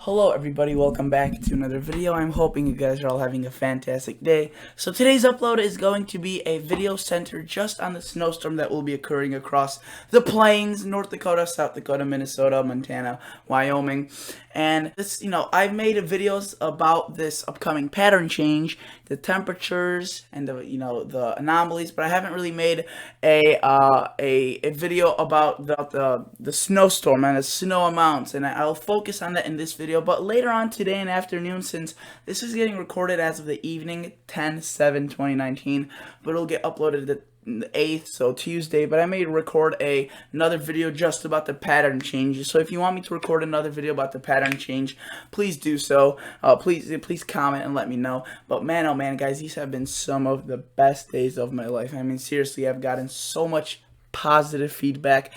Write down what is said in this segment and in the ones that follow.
Hello everybody, welcome back to another video. I'm hoping you guys are all having a fantastic day. So today's upload is going to be a video centered just on the snowstorm that will be occurring across the plains, North Dakota, South Dakota, Minnesota, Montana, Wyoming. And this, I've made videos about this upcoming pattern change, the temperatures and the anomalies, but I haven't really made a video about the snowstorm and the snow amounts, and I'll focus on that in this video. But later on today in afternoon, since this is getting recorded as of the evening, 10/7/2019, but it'll get uploaded the 8th, so Tuesday. But I may record another video just about the pattern changes. So if you want me to record another video about the pattern change, please do so. Please comment and let me know. But man, oh man, guys, these have been some of the best days of my life. I mean, seriously, I've gotten so much positive feedback,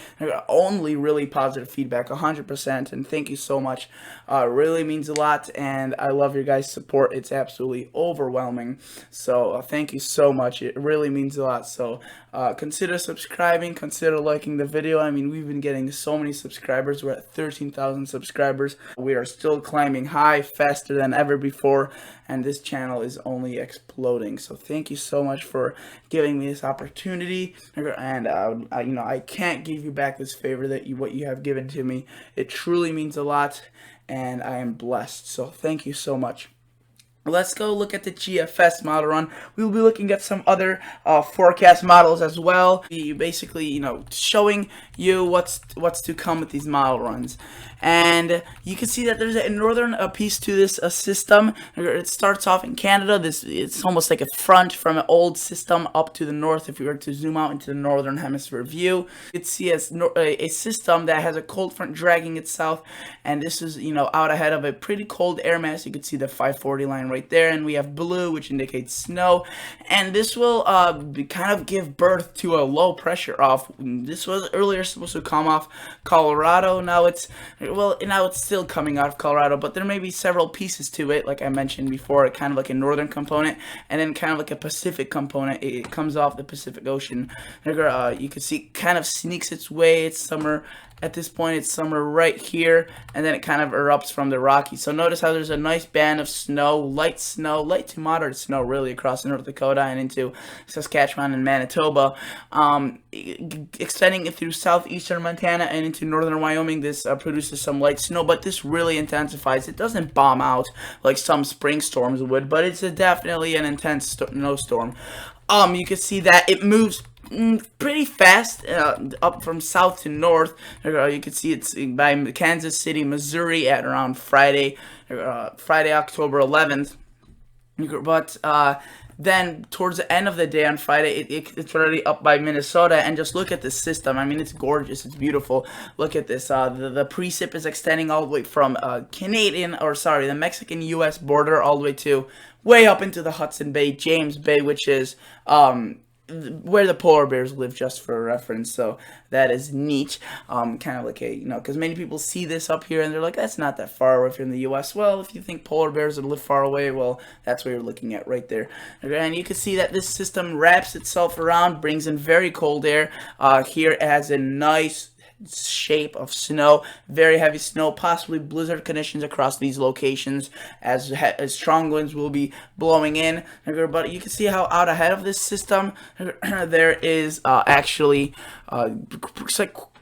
only really positive feedback, 100%, and thank you so much. Really means a lot, and I love your guys' support. It's absolutely overwhelming, so thank you so much. It really means a lot. So consider subscribing, consider liking the video. I mean, we've been getting so many subscribers. We're at 13,000 subscribers. We are still climbing high, faster than ever before, and this channel is only exploding. So thank you so much for giving me this opportunity, and I can't give you back this favor that what you have given to me. It truly means a lot, and I am blessed. So thank you so much. Let's go look at the GFS model run. We'll be looking at some other forecast models as well. Basically, showing you what's to come with these model runs. And you can see that there's a northern piece to this system. It starts off in Canada. It's almost like a front from an old system up to the north. If we were to zoom out into the northern hemisphere view, you can see a system that has a cold front dragging it south, and this is out ahead of a pretty cold air mass. You can see the 540 line right there, and we have blue, which indicates snow, and this will kind of give birth to a low pressure off. This was earlier supposed to come off Colorado. Now it's still coming out of Colorado, but there may be several pieces to it, like I mentioned before, kind of like a northern component, and then kind of like a Pacific component. It comes off the Pacific Ocean. You can see kind of sneaks its way. It's summer. At this point, it's summer right here, and then it kind of erupts from the Rockies. So notice how there's a nice band of snow, light to moderate snow, really, across North Dakota and into Saskatchewan and Manitoba, extending it through southeastern Montana and into northern Wyoming. This produces some light snow, but this really intensifies. It doesn't bomb out like some spring storms would, but it's definitely an intense snowstorm. You can see that it moves pretty fast up from south to north. You can see it's by Kansas City, Missouri at around Friday, October 11th. But then towards the end of the day on Friday, it's already up by Minnesota. And just look at this system. I mean, it's gorgeous. It's beautiful. Look at this. The precip is extending all the way from the Mexican-U.S. border all the way to way up into the Hudson Bay, James Bay, which is where the polar bears live, just for reference. So that is neat. Kind of like because many people see this up here and they're like, that's not that far away from the U.S. Well, if you think polar bears would live far away, well, that's what you're looking at right there. And you can see that this system wraps itself around, brings in very cold air. Here it has a nice shape of snow, very heavy snow, possibly blizzard conditions across these locations as strong winds will be blowing in. But you can see how out ahead of this system there is actually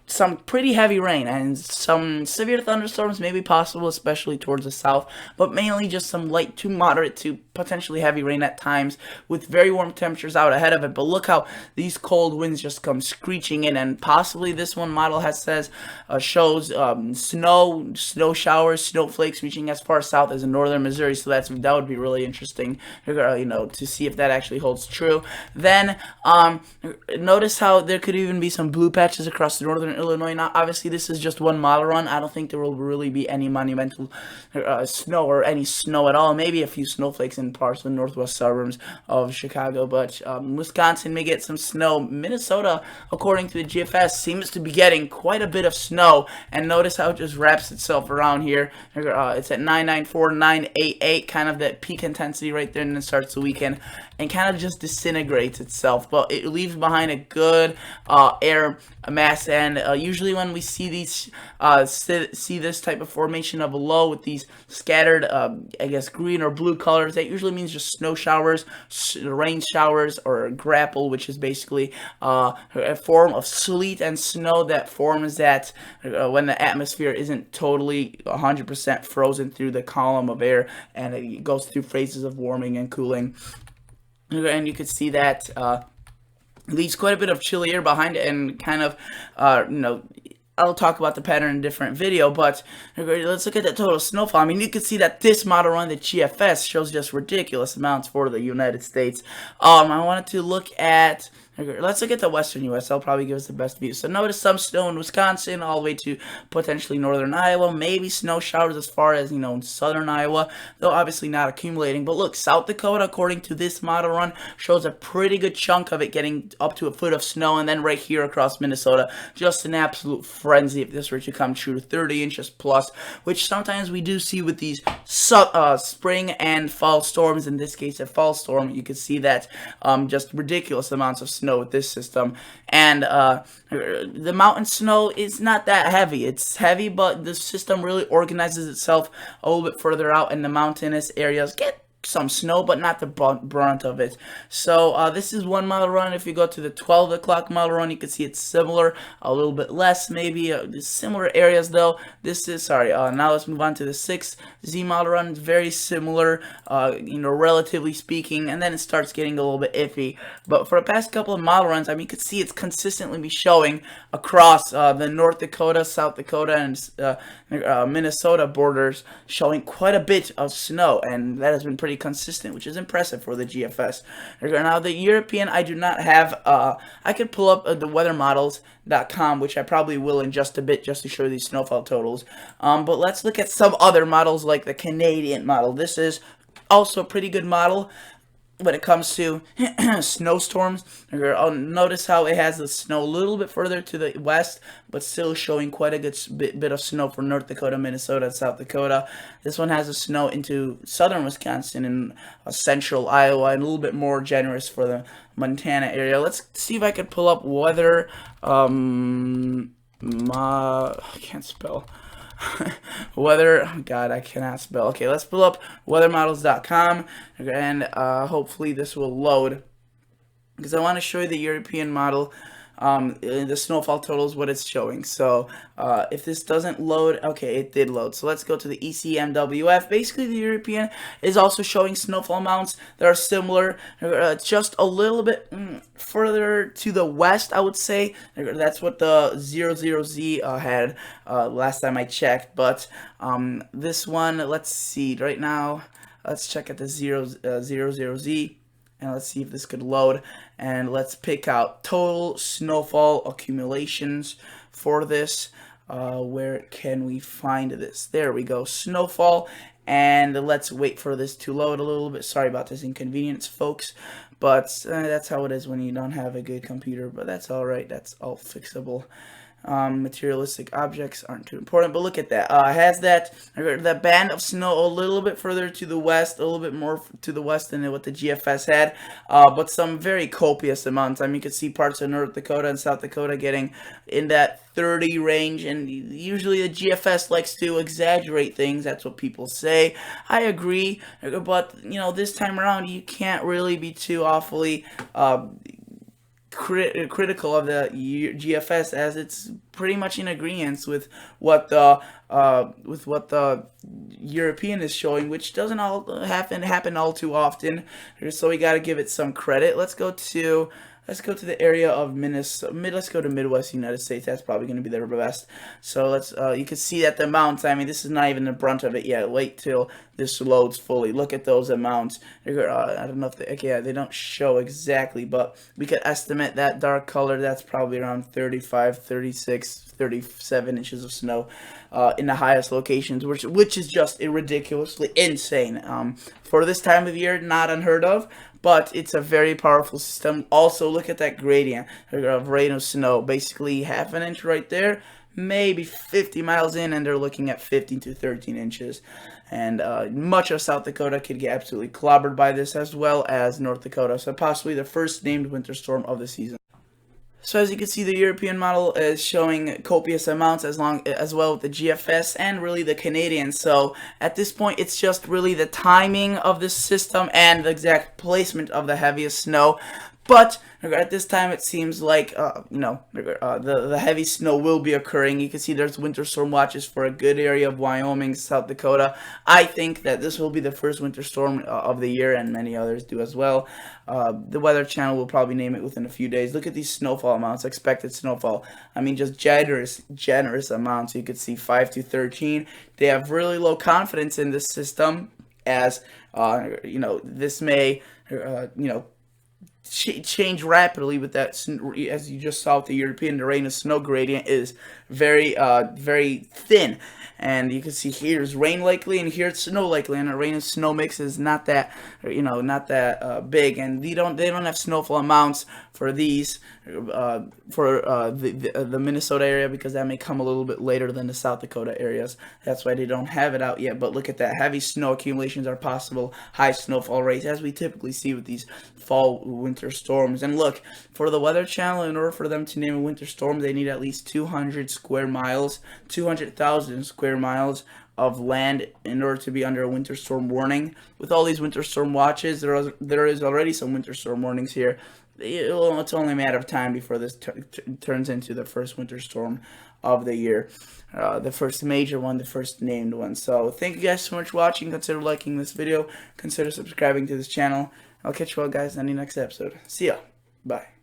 some pretty heavy rain and some severe thunderstorms may be possible, especially towards the south, but mainly just some light to moderate to potentially heavy rain at times with very warm temperatures out ahead of it. But look how these cold winds just come screeching in, and possibly this one model shows snow showers, snowflakes reaching as far south as in northern Missouri. So that would be really interesting, to see if that actually holds true. Then notice how there could even be some blue patches across the northern Illinois. Now, obviously, this is just one model run. I don't think there will really be any monumental snow or any snow at all. Maybe a few snowflakes in parts of the northwest suburbs of Chicago, but Wisconsin may get some snow. Minnesota, according to the GFS, seems to be getting quite a bit of snow, and notice how it just wraps itself around here. It's at 994, 988, kind of that peak intensity right there, and then starts the weekend and kind of just disintegrates itself, but it leaves behind a good air mass and usually when we see these see this type of formation of a low with these scattered I guess green or blue colors, that usually means just snow showers, rain showers, or grapple, which is basically a form of sleet and snow that forms that when the atmosphere isn't totally 100% frozen through the column of air, and it goes through phases of warming and cooling. And you could see that leaves quite a bit of chilly air behind it, and kind of, I'll talk about the pattern in a different video, but let's look at the total snowfall. I mean, you can see that this model run, the GFS, shows just ridiculous amounts for the United States. I wanted to look at, let's look at the western U.S. That'll probably give us the best view. So notice some snow in Wisconsin, all the way to potentially northern Iowa. Maybe snow showers as far as, in southern Iowa, though obviously not accumulating. But look, South Dakota, according to this model run, shows a pretty good chunk of it getting up to a foot of snow. And then right here across Minnesota, just an absolute frenzy if this were to come true, 30 inches plus, which sometimes we do see with these spring and fall storms. In this case, a fall storm, you can see that just ridiculous amounts of snow with this system. And the mountain snow is not that heavy. It's heavy, but the system really organizes itself a little bit further out, and the mountainous areas get some snow, but not the brunt of it. So this is one model run. If you go to the 12 o'clock model run, you can see it's similar, a little bit less maybe, similar areas though. This is, now let's move on to the 6Z model run. It's very similar, relatively speaking, and then it starts getting a little bit iffy. But for the past couple of model runs, I mean, you can see it's consistently be showing across the North Dakota, South Dakota, and Minnesota borders, showing quite a bit of snow, and that has been pretty consistent, which is impressive for the GFS. Now the European, I do not have, I could pull up the weathermodels.com, which I probably will in just a bit, just to show these snowfall totals. But let's look at some other models, like the Canadian model. This is also a pretty good model when it comes to snowstorms. Notice how it has the snow a little bit further to the west, but still showing quite a good bit of snow for North Dakota, Minnesota, and South Dakota. This one has the snow into southern Wisconsin and central Iowa, and a little bit more generous for the Montana area. Let's see if I could pull up weather. I can't spell. Weather, oh God, I cannot spell. Okay, let's pull up weathermodels.com, and hopefully this will load, because I want to show you the European model, the snowfall totals, what it's showing. So if this doesn't load, okay, it did load. So let's go to the ECMWF. Basically, the European is also showing snowfall amounts that are similar, just a little bit further to the west, I would say. That's what the 00Z had last time I checked. But this one, let's see right now. Let's check at the 00Z. And let's see if this could load, and let's pick out total snowfall accumulations for this. Where can we find this? There we go, snowfall. And let's wait for this to load a little bit. Sorry about this inconvenience, folks, but that's how it is when you don't have a good computer, but that's all right. That's all fixable. Materialistic objects aren't too important, but look at that. Has that band of snow a little bit further to the west, a little bit more to the west than what the GFS had, but some very copious amounts. I mean, you can see parts of North Dakota and South Dakota getting in that 30 range, and usually the GFS likes to exaggerate things. That's what people say. I agree, but this time around you can't really be too awfully critical of the GFS, as it's pretty much in agreement with what the European is showing, which doesn't all happen all too often. So we got to give it some credit. Let's go to the area of Minnesota. Let's go to Midwest United States. That's probably going to be the best. So let's. You can see that the amounts. I mean, this is not even the brunt of it yet. Wait till this loads fully. Look at those amounts. I don't know if they don't show exactly, but we could estimate that dark color. That's probably around 35, 36, 37 inches of snow in the highest locations, which is just ridiculously insane. For this time of year, not unheard of. But it's a very powerful system. Also, look at that gradient of rain of snow. Basically, half an inch right there, maybe 50 miles in, and they're looking at 15 to 13 inches. And much of South Dakota could get absolutely clobbered by this, as well as North Dakota. So possibly the first named winter storm of the season. So as you can see, the European model is showing copious amounts as well with the GFS and really the Canadian. So at this point, it's just really the timing of the system and the exact placement of the heaviest snow. But at this time, it seems like the heavy snow will be occurring. You can see there's winter storm watches for a good area of Wyoming, South Dakota. I think that this will be the first winter storm of the year, and many others do as well. The Weather Channel will probably name it within a few days. Look at these snowfall amounts, expected snowfall. I mean, just generous amounts. You could see 5 to 13. They have really low confidence in this system, as this may change rapidly with that. As you just saw with the European, the rain and snow gradient is very thin, and you can see here's rain likely and here's snow likely, and the rain and snow mix is not that big, and they don't have snowfall amounts for these the Minnesota area, because that may come a little bit later than the South Dakota areas. That's why they don't have it out yet. But look at that, heavy snow accumulations are possible, high snowfall rates, as we typically see with these fall winter storms. And look, for the Weather Channel, in order for them to name a winter storm, they need at least 200 square miles, 200,000 square miles of land in order to be under a winter storm warning. With all these winter storm watches, there is already some winter storm warnings here. It's only a matter of time before this turns into the first winter storm of the year, the first major one, the first named one. So thank you guys so much for watching. Consider liking this video, consider subscribing to this channel. I'll catch you all guys in the next episode. See ya. Bye.